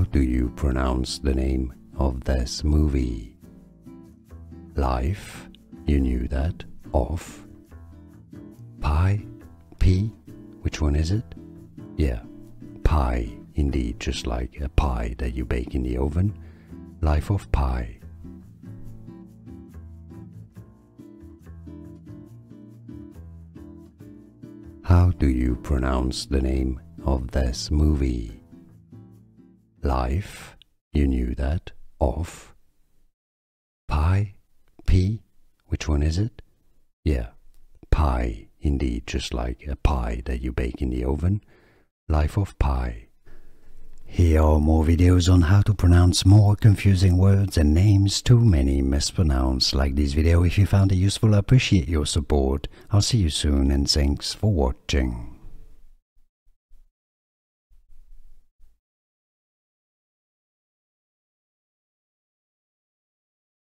How do you pronounce the name of this movie? Life, you knew that. Of. Pie, P, which one is it? Yeah, pie, indeed, just like a pie that you bake in the oven. Life of Pi. How do you pronounce the name of this movie? Life, you knew that. Of. Pie, P, which one is it? Yeah, pie, indeed, just like a pie that you bake in the oven. Life of Pi. Here are more videos on how to pronounce more confusing words and names too many mispronounced. Like this video if you found it useful. I appreciate your support. I'll see you soon and thanks for watching.